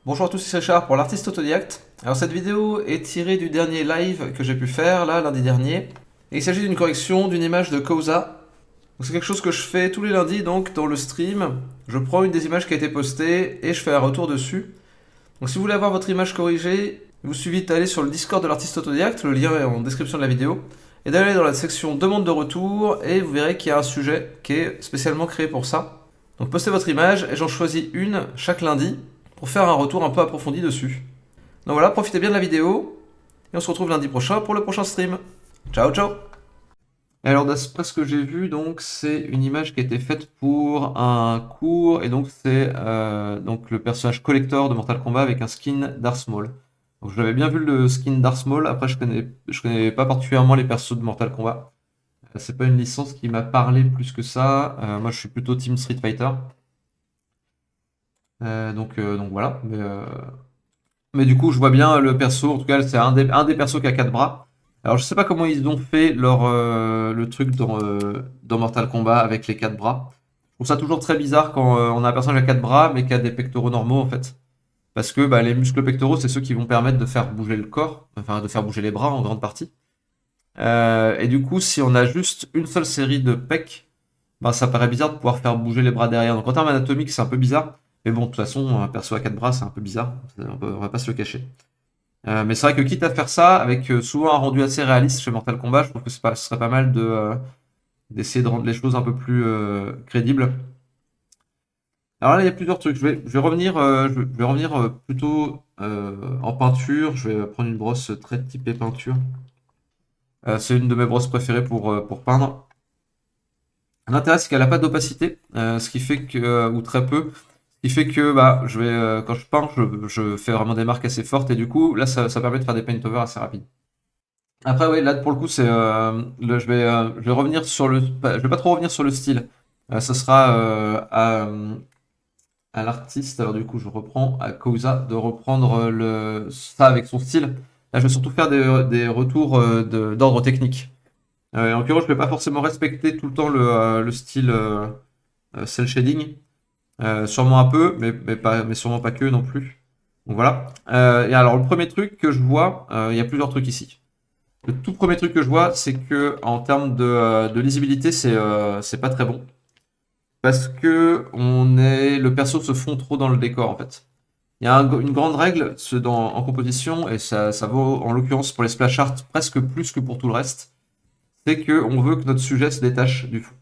Bonjour à tous, c'est Richard pour l'artiste autodidacte. Alors cette vidéo est tirée du dernier live que j'ai pu faire, là, lundi dernier. Et il s'agit d'une correction d'une image de Causa. Donc c'est quelque chose que je fais tous les lundis, donc dans le stream. Je prends une des images qui a été postée et je fais un retour dessus. Donc si vous voulez avoir votre image corrigée, il vous suffit d'aller sur le Discord de l'artiste autodidacte, le lien est en description de la vidéo, et d'aller dans la section demande de retour, et vous verrez qu'il y a un sujet qui est spécialement créé pour ça. Donc postez votre image, et j'en choisis une chaque lundi, pour faire un retour un peu approfondi dessus. Donc voilà, profitez bien de la vidéo, et on se retrouve lundi prochain pour le prochain stream. Ciao ciao. Et alors d'après ce que j'ai vu, donc c'est une image qui a été faite pour un cours, et donc c'est donc le personnage collector de Mortal Kombat avec un skin Darth Maul. Donc je l'avais bien vu le skin Darth Maul, après je connais pas particulièrement les persos de Mortal Kombat. C'est pas une licence qui m'a parlé plus que ça. Moi je suis plutôt Team Street Fighter. Donc voilà. Mais du coup, je vois bien le perso. En tout cas, c'est un des persos qui a 4 bras. Alors, je sais pas comment ils ont fait le truc dans Mortal Kombat avec les 4 bras. Je trouve ça toujours très bizarre quand on a un personnage à 4 bras mais qui a des pectoraux normaux en fait. Parce que bah, les muscles pectoraux, c'est ceux qui vont permettre de faire bouger le corps, enfin de faire bouger les bras en grande partie. Et du coup, si on a juste une seule série de pecs, bah, ça paraît bizarre de pouvoir faire bouger les bras derrière. Donc en termes anatomiques, c'est un peu bizarre. Mais bon, de toute façon, un perso à 4 bras, c'est un peu bizarre. On va pas se le cacher. Mais c'est vrai que quitte à faire ça, avec souvent un rendu assez réaliste chez Mortal Kombat, je trouve que ce serait pas mal d'essayer de rendre les choses un peu plus crédibles. Alors là, il y a plusieurs trucs. Je vais revenir, je vais revenir plutôt en peinture. Je vais prendre une brosse très typée peinture. C'est une de mes brosses préférées pour peindre. L'intérêt, c'est qu'elle n'a pas d'opacité, ce qui fait que, ou très peu, ce qui fait que bah, quand je peins, je fais vraiment des marques assez fortes et du coup, là, ça permet de faire des paint-over assez rapides. Après, oui, là, pour le coup, je vais revenir sur je vais pas trop revenir sur le style. Ce sera à l'artiste, alors du coup, je reprends à Causa de reprendre ça avec son style. Là, je vais surtout faire des retours d'ordre technique. En l'occurrence, je vais pas forcément respecter tout le temps le style cel shading. Sûrement un peu, mais sûrement pas que non plus. Donc voilà. Et alors, le premier truc que je vois, il y a plusieurs trucs ici. Le tout premier truc que je vois, c'est que en termes de lisibilité, c'est pas très bon. Parce que le perso se fond trop dans le décor en fait. Il y a une grande règle en composition, et ça vaut en l'occurrence pour les splash art presque plus que pour tout le reste, c'est qu'on veut que notre sujet se détache du fond.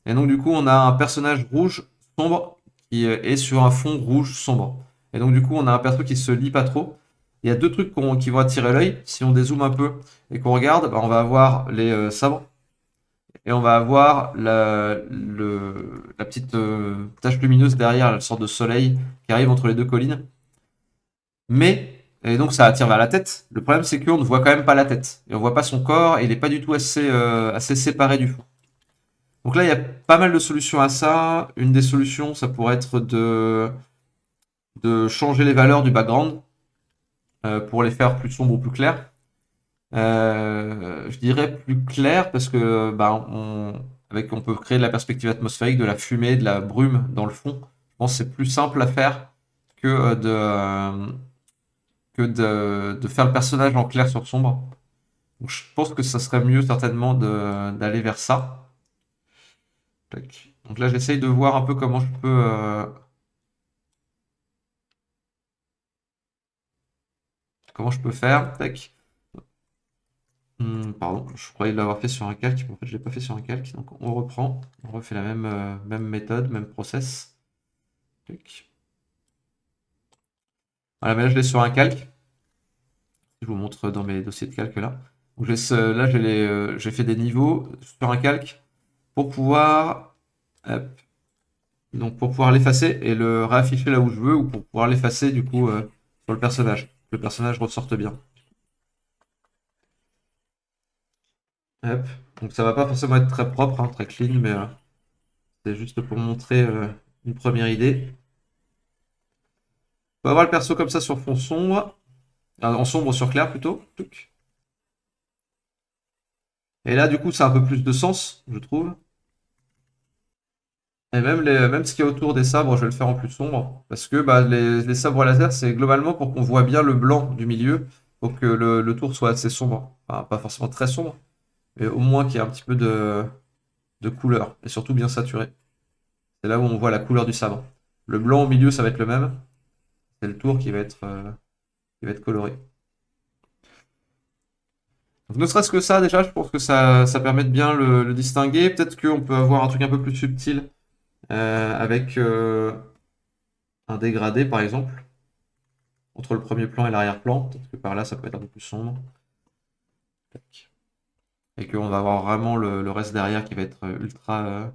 Et donc, du coup, on a un personnage rouge sombre qui est sur un fond rouge sombre. Et donc, du coup, on a un perso qui se lit pas trop. Il y a deux trucs qui vont attirer l'œil. Si on dézoome un peu et qu'on regarde, bah, on va avoir les sabres et on va avoir la petite tache lumineuse derrière, la sorte de soleil qui arrive entre les deux collines. Et donc, ça attire vers la tête. Le problème, c'est qu'on ne voit quand même pas la tête. Et on voit pas son corps et il n'est pas du tout assez séparé du fond. Donc là, il y a pas mal de solutions à ça. Une des solutions, ça pourrait être de changer les valeurs du background pour les faire plus sombres ou plus clairs. Je dirais plus clair parce que bah, on peut créer de la perspective atmosphérique, de la fumée, de la brume dans le fond. Je pense que c'est plus simple à faire que de faire le personnage en clair sur sombre. Donc, je pense que ça serait mieux certainement d'aller vers ça. Tac. Donc là, j'essaye de voir un peu comment je peux faire. Tac. Pardon, je croyais l'avoir fait sur un calque, mais en fait je l'ai pas fait sur un calque. Donc on reprend, on refait la même méthode, même process. Tac. Voilà, mais là je l'ai sur un calque. Je vous montre dans mes dossiers de calque là. Donc là j'ai fait des niveaux sur un calque pour pouvoir, hop, donc pour pouvoir l'effacer et le réafficher là où je veux ou pour pouvoir l'effacer du coup sur le personnage. Que le personnage ressorte bien. Hop. Donc ça va pas forcément être très propre, hein, très clean, mais c'est juste pour montrer une première idée. On va avoir le perso comme ça sur fond sombre, en sombre sur clair plutôt. Touc. Et là, du coup, ça a un peu plus de sens, je trouve. Et même ce qu'il y a autour des sabres, je vais le faire en plus sombre. Parce que bah, les sabres laser, c'est globalement pour qu'on voit bien le blanc du milieu. Pour que le tour soit assez sombre. Enfin, pas forcément très sombre, mais au moins qu'il y ait un petit peu de couleur. Et surtout bien saturé. C'est là où on voit la couleur du sabre. Le blanc au milieu, ça va être le même. C'est le tour qui va être coloré. Donc, ne serait-ce que ça, déjà, je pense que ça permet de bien le distinguer. Peut-être qu'on peut avoir un truc un peu plus subtil avec un dégradé, par exemple, entre le premier plan et l'arrière-plan. Peut-être que par là, ça peut être un peu plus sombre. Tac. Et qu'on va avoir vraiment le reste derrière qui va être ultra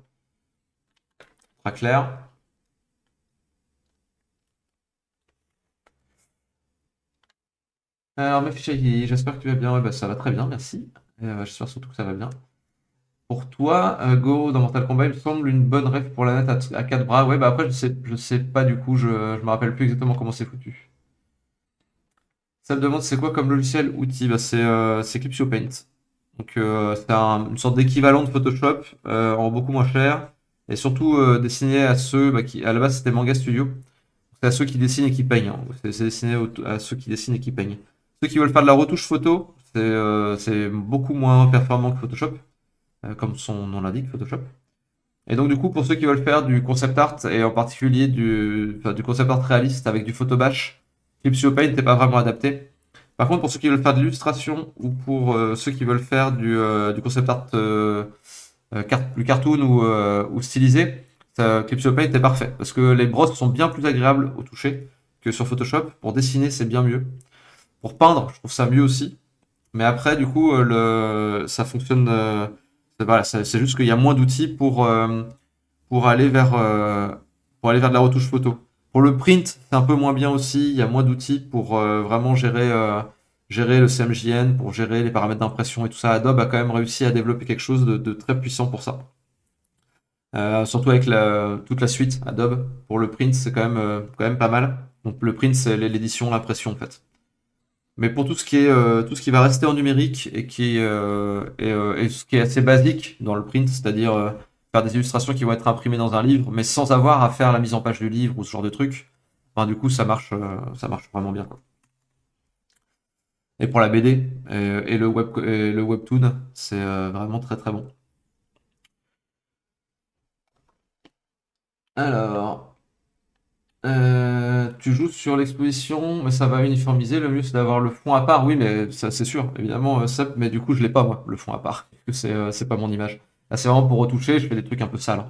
clair. Alors, mes fichiers, j'espère que tu vas bien. Ouais, bah, ça va très bien, merci. J'espère surtout que ça va bien. Pour toi, Go dans Mortal Kombat, il me semble une bonne ref pour la net à 4 bras. Ouais, bah après, je sais pas du coup, je me rappelle plus exactement comment c'est foutu. Ça me demande c'est quoi comme logiciel outil? Bah, c'est Clipsio Paint. Donc c'est une sorte d'équivalent de Photoshop en beaucoup moins cher et surtout destiné à ceux bah, qui à la base c'était Manga Studio. C'est à ceux qui dessinent et qui peignent, hein. C'est destiné à ceux qui dessinent et qui peignent. Ceux qui veulent faire de la retouche photo, c'est beaucoup moins performant que Photoshop, comme son nom l'indique, Photoshop. Et donc du coup pour ceux qui veulent faire du concept art et en particulier enfin, du concept art réaliste avec du photobash, Clipsio Paint n'est pas vraiment adapté. Par contre, pour ceux qui veulent faire de l'illustration ou pour ceux qui veulent faire du concept art plus cartoon ou stylisé, Clipsio Paint est parfait parce que les brosses sont bien plus agréables au toucher que sur Photoshop. Pour dessiner, c'est bien mieux. Pour peindre, je trouve ça mieux aussi. Mais après, du coup, ça fonctionne. Voilà, c'est juste qu'il y a moins d'outils pour aller pour aller vers de la retouche photo. Pour le print, c'est un peu moins bien aussi. Il y a moins d'outils pour vraiment gérer le CMJN, pour gérer les paramètres d'impression et tout ça. Adobe a quand même réussi à développer quelque chose de très puissant pour ça. Surtout avec toute la suite Adobe. Pour le print, c'est quand même pas mal. Donc le print, c'est l'édition, l'impression en fait. Mais pour tout ce qui va rester en numérique et ce qui est assez basique dans le print, c'est-à-dire faire des illustrations qui vont être imprimées dans un livre, mais sans avoir à faire la mise en page du livre ou ce genre de truc, enfin, du coup, ça marche vraiment bien, quoi. Et pour la BD et le webtoon, c'est vraiment très très bon. Alors, tu joues sur l'exposition, mais ça va uniformiser. Le mieux, c'est d'avoir le fond à part. Oui, mais ça, c'est sûr, évidemment, ça, mais du coup, je l'ai pas, moi, le fond à part. Parce que c'est pas mon image. Là, c'est vraiment pour retoucher. Je fais des trucs un peu sales,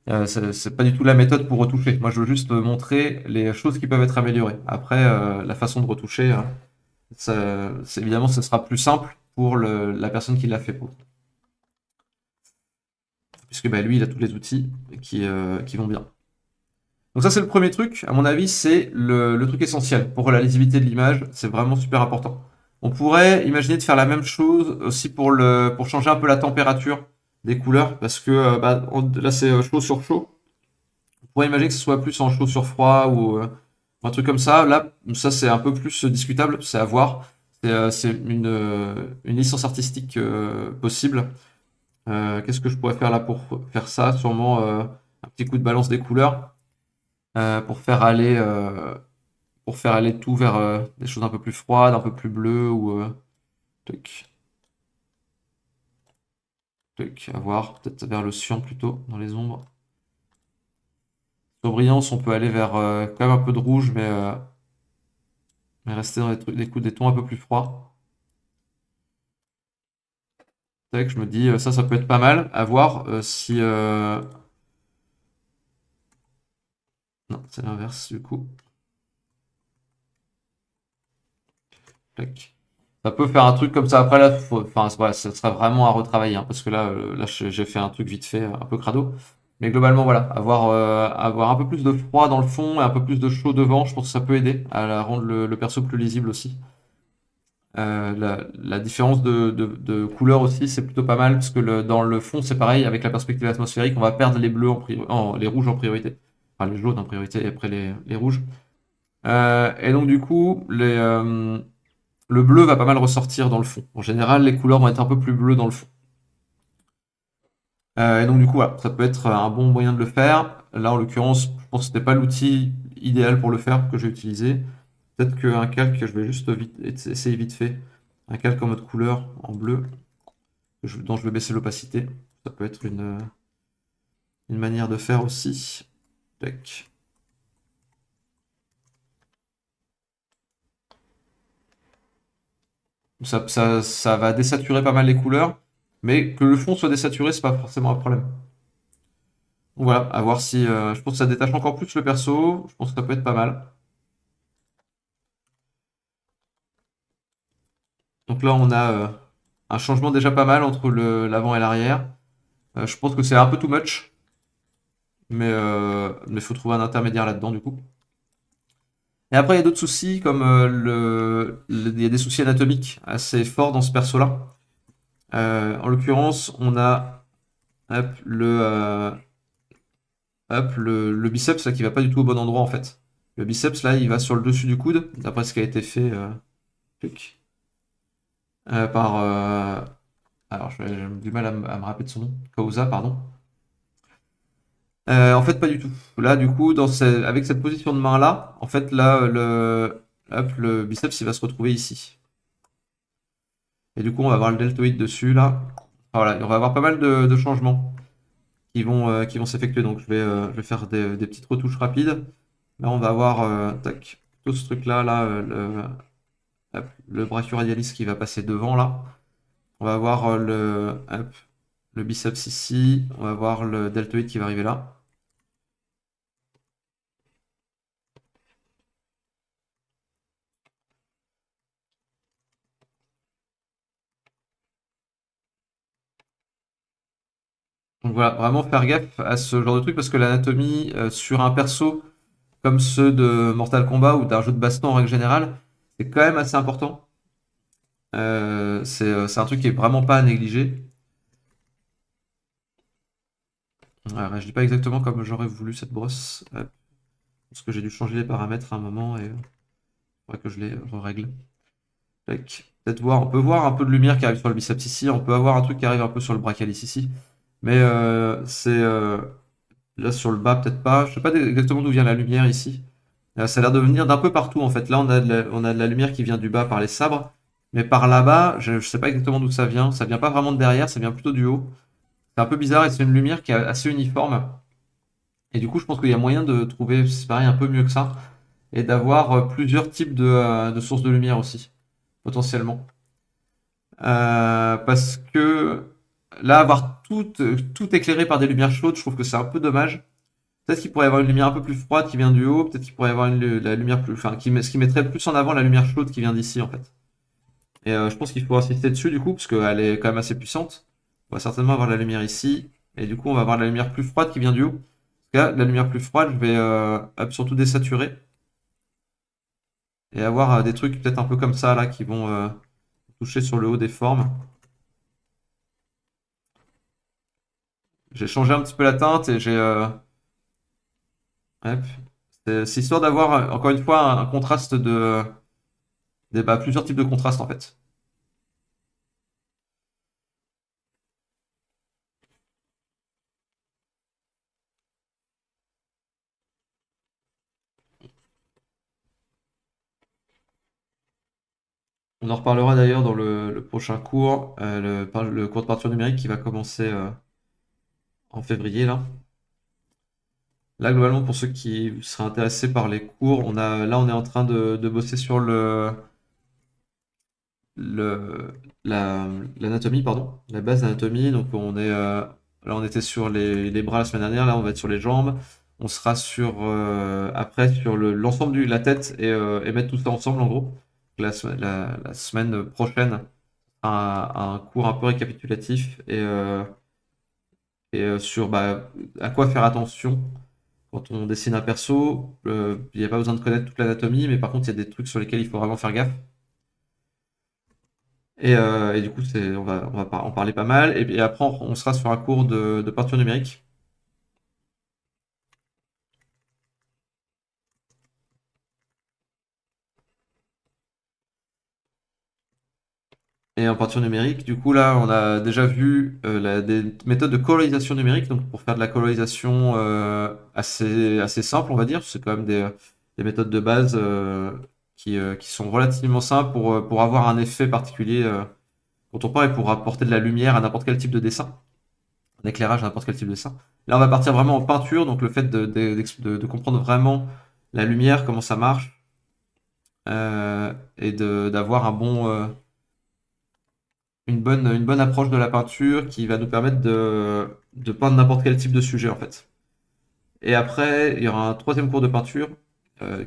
hein. C'est pas du tout la méthode pour retoucher. Moi, je veux juste montrer les choses qui peuvent être améliorées. Après, la façon de retoucher, hein, évidemment, ce sera plus simple pour la personne qui l'a fait pour. Puisque bah, lui, il a tous les outils qui vont bien. Donc ça, c'est le premier truc. À mon avis, c'est le truc essentiel pour la lisibilité de l'image. C'est vraiment super important. On pourrait imaginer de faire la même chose aussi pour changer un peu la température des couleurs, parce que bah, là, c'est chaud sur chaud. On pourrait imaginer que ce soit plus en chaud sur froid ou un truc comme ça. Là, ça, c'est un peu plus discutable. C'est à voir. C'est une licence artistique possible. Qu'est-ce que je pourrais faire là pour faire ça? Sûrement un petit coup de balance des couleurs pour pour faire aller tout vers des choses un peu plus froides, un peu plus bleues ou tac, tac, à voir, peut-être vers le cyan plutôt dans les ombres. Sur brillance, on peut aller vers quand même un peu de rouge, mais rester dans des tons un peu plus froids. Tac, je me dis ça peut être pas mal. À voir si non, c'est l'inverse du coup. Tac. Ça peut faire un truc comme ça. Après, là, enfin, voilà, ça sera vraiment à retravailler, hein, parce que là, j'ai fait un truc vite fait, un peu crado. Mais globalement, voilà, avoir un peu plus de froid dans le fond et un peu plus de chaud devant, je pense que ça peut aider à rendre le perso plus lisible aussi. La différence de couleur aussi, c'est plutôt pas mal, parce que dans le fond, c'est pareil, avec la perspective atmosphérique, on va perdre les bleus les rouges en priorité. Enfin, les jaunes en priorité, et après les rouges. Et donc, du coup, le bleu va pas mal ressortir dans le fond. En général, les couleurs vont être un peu plus bleues dans le fond. Et donc du coup, voilà, ça peut être un bon moyen de le faire. Là, en l'occurrence, je pense que c'était pas l'outil idéal pour le faire que j'ai utilisé. Peut-être qu'un calque, je vais juste essayer vite fait. Un calque en mode couleur, en bleu, dont je vais baisser l'opacité. Ça peut être une manière de faire aussi. Tac. Ça va désaturer pas mal les couleurs, mais que le fond soit désaturé, c'est pas forcément un problème. Donc voilà, à voir si. Je pense que ça détache encore plus le perso. Je pense que ça peut être pas mal. Donc là, on a un changement déjà pas mal entre l'avant et l'arrière. Je pense que c'est un peu too much, mais faut trouver un intermédiaire là-dedans du coup. Et après, il y a d'autres soucis, comme il y a des soucis anatomiques assez forts dans ce perso-là. En l'occurrence, on a hop, le biceps là, qui va pas du tout au bon endroit en fait. Le biceps là, il va sur le dessus du coude, d'après ce qui a été fait clic, par. Alors, j'ai du mal à me rappeler de son nom. Causa, pardon. En fait, pas du tout. Là, du coup, avec cette position de main là, en fait, là, hop, le biceps, il va se retrouver ici. Et du coup, on va avoir le deltoïde dessus là. Voilà, on va avoir pas mal de changements qui vont s'effectuer. Donc, je vais faire des petites retouches rapides. Là, on va avoir tac, tout ce truc-là, là, hop, le brachioradialis qui va passer devant, là. On va avoir hop, le biceps ici. On va avoir le deltoïde qui va arriver là. Donc voilà, vraiment faire gaffe à ce genre de truc parce que l'anatomie sur un perso comme ceux de Mortal Kombat ou d'un jeu de baston en règle générale, c'est quand même assez important. C'est un truc qui est vraiment pas à négliger. Alors, je dis pas exactement comme j'aurais voulu cette brosse, parce que j'ai dû changer les paramètres à un moment et il faudrait que je les règle. Peut-être voir, on peut voir un peu de lumière qui arrive sur le biceps ici, on peut avoir un truc qui arrive un peu sur le brachialis ici, mais là sur le bas peut-être pas. Je sais pas exactement d'où vient la lumière ici. Ça a l'air de venir d'un peu partout en fait. Là on a de la lumière qui vient du bas par les sabres, mais par là-bas, je sais pas exactement d'où ça vient. Ça vient pas vraiment de derrière, ça vient plutôt du haut. C'est un peu bizarre et c'est une lumière qui est assez uniforme. Et du coup, je pense qu'il y a moyen de trouver, c'est pareil, un peu mieux que ça, et d'avoir plusieurs types de sources de lumière aussi, potentiellement. Parce que là, avoir tout éclairé par des lumières chaudes, je trouve que c'est un peu dommage. Peut-être qu'il pourrait y avoir une lumière un peu plus froide qui vient du haut, peut-être qu'il pourrait y avoir la lumière plus, enfin, ce qui mettrait plus en avant la lumière chaude qui vient d'ici en fait. Et je pense qu'il faut insister dessus du coup, parce qu'elle est quand même assez puissante. On va certainement avoir la lumière ici, et du coup on va avoir la lumière plus froide qui vient du haut. Parce que là, la lumière plus froide, je vais surtout désaturer et avoir des trucs peut-être un peu comme ça là qui vont toucher sur le haut des formes. J'ai changé un petit peu la teinte et j'ai hop. C'est histoire d'avoir encore une fois un contraste plusieurs types de contrastes en fait. On en reparlera d'ailleurs dans le prochain cours, le cours de peinture numérique qui va commencer en février là. Là, globalement, pour ceux qui seraient intéressés par les cours, on est en train de bosser sur le, l'anatomie, pardon, la base d'anatomie. Donc, là, on était sur les bras la semaine dernière, là, on va être sur les jambes. On sera après sur l'ensemble de la tête et mettre tout ça ensemble, en gros. La semaine prochaine, un cours un peu récapitulatif et sur à quoi faire attention quand on dessine un perso. Il n'y a pas besoin de connaître toute l'anatomie, mais par contre, il y a des trucs sur lesquels il faut vraiment faire gaffe. Et du coup, on va en parler pas mal. Et après, on sera sur un cours de peinture numérique. Et en peinture numérique, du coup, là, on a déjà vu des méthodes de colorisation numérique, donc pour faire de la colorisation assez simple, on va dire. C'est quand même des méthodes de base qui sont relativement simples pour avoir un effet particulier quand on peint et pour apporter de la lumière à n'importe quel type de dessin, un éclairage à n'importe quel type de dessin. Là, on va partir vraiment en peinture, donc le fait de comprendre vraiment la lumière, comment ça marche, et d'avoir une bonne approche de la peinture qui va nous permettre de peindre n'importe quel type de sujet en fait. Et après, il y aura un troisième cours de peinture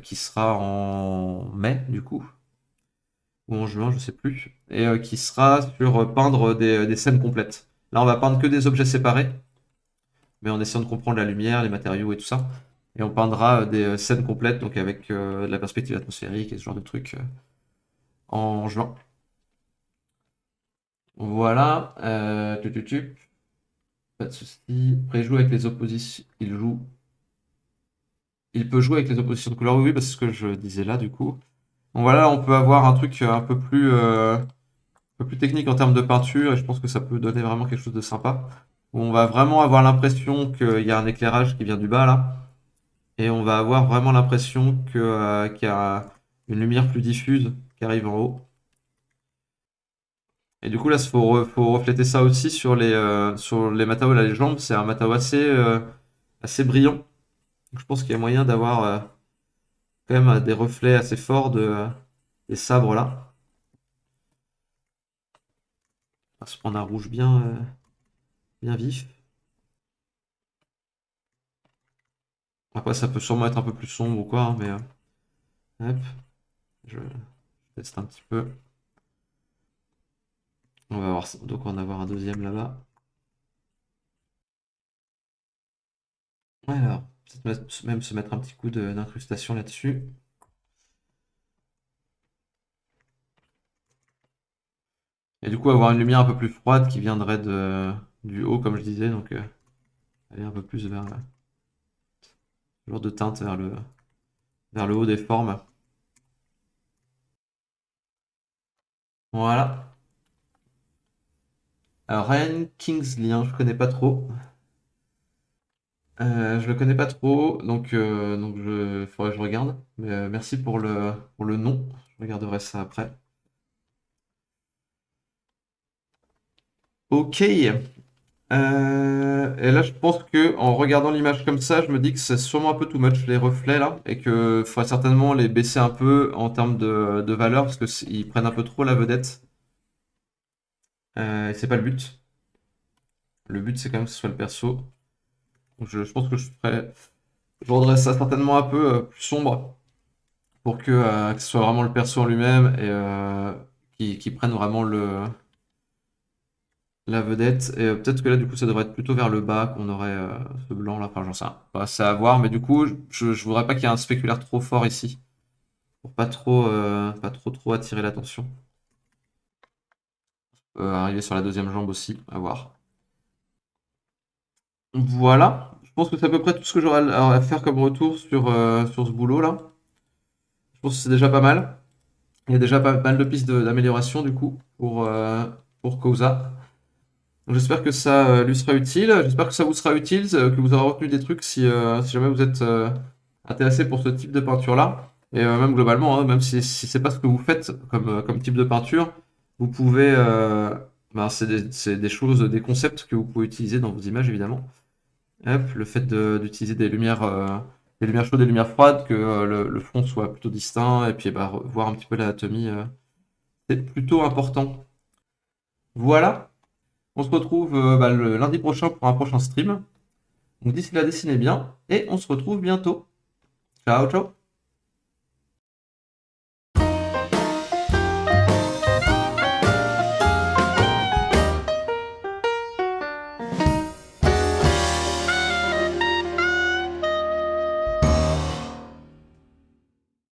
qui sera en mai du coup, ou en juin, je sais plus, et qui sera sur peindre des scènes complètes. Là, on va peindre que des objets séparés, mais en essayant de comprendre la lumière, les matériaux et tout ça. Et on peindra des scènes complètes, donc avec de la perspective atmosphérique et ce genre de trucs en juin. Voilà. Pas de souci. Après, il joue avec les oppositions. Il peut jouer avec les oppositions de couleurs. Oui, oui, bah, c'est ce que je disais là, du coup. Donc voilà, on peut avoir un truc un peu plus technique en termes de peinture, et je pense que ça peut donner vraiment quelque chose de sympa. Où on va vraiment avoir l'impression qu'il y a un éclairage qui vient du bas, là. Et on va avoir vraiment l'impression qu'il y a une lumière plus diffuse qui arrive en haut. Et du coup, là, faut refléter ça aussi sur les matériaux, là, les jambes. C'est un matériau assez brillant. Donc, je pense qu'il y a moyen d'avoir quand même des reflets assez forts des sabres là. On va se prendre un rouge bien vif. Après, ça peut sûrement être un peu plus sombre ou quoi, hein, mais hop, je teste un petit peu. On va voir ça. Donc, on va en avoir un deuxième là-bas. Ouais, alors, peut-être même se mettre un petit coup d'incrustation là-dessus. Et du coup, avoir une lumière un peu plus froide qui viendrait du haut, comme je disais, donc aller un peu plus vers ce genre de teinte vers le haut des formes. Voilà. Alors, Ryan Kingsley, hein, je connais pas trop. Je le connais pas trop, donc faudrait que je regarde. Mais merci pour le nom. Je regarderai ça après. Ok. Et là, je pense que en regardant l'image comme ça, je me dis que c'est sûrement un peu too much les reflets là, et que faudrait certainement les baisser un peu en termes de valeur parce que ils prennent un peu trop la vedette. Et c'est pas le but. Le but, c'est quand même que ce soit le perso. Donc, je pense que je rendrais ça certainement un peu plus sombre pour que ce soit vraiment le perso en lui-même et qui prenne vraiment la vedette. Et peut-être que là, du coup, ça devrait être plutôt vers le bas qu'on aurait ce blanc là. Enfin, j'en sais rien. Bah, c'est à voir, mais du coup, je voudrais pas qu'il y ait un spéculaire trop fort ici pour pas trop attirer l'attention. Arriver sur la deuxième jambe aussi, à voir. Voilà. Je pense que c'est à peu près tout ce que j'aurai à faire comme retour sur ce boulot là. Je pense que c'est déjà pas mal. Il y a déjà pas mal de pistes d'amélioration du coup pour Causa. Donc, j'espère que ça lui sera utile. J'espère que ça vous sera utile, que vous aurez retenu des trucs si jamais vous êtes intéressé pour ce type de peinture-là. Et même globalement, hein, même si c'est pas ce que vous faites comme type de peinture, vous pouvez. C'est des choses, des concepts que vous pouvez utiliser dans vos images évidemment. Hop, le fait d'utiliser des lumières chaudes et des lumières froides, que le fond soit plutôt distinct, et puis bah, voir un petit peu l'anatomie, c'est plutôt important. Voilà. On se retrouve bah, le lundi prochain pour un prochain stream. Donc d'ici là, dessinez bien et on se retrouve bientôt. Ciao, ciao!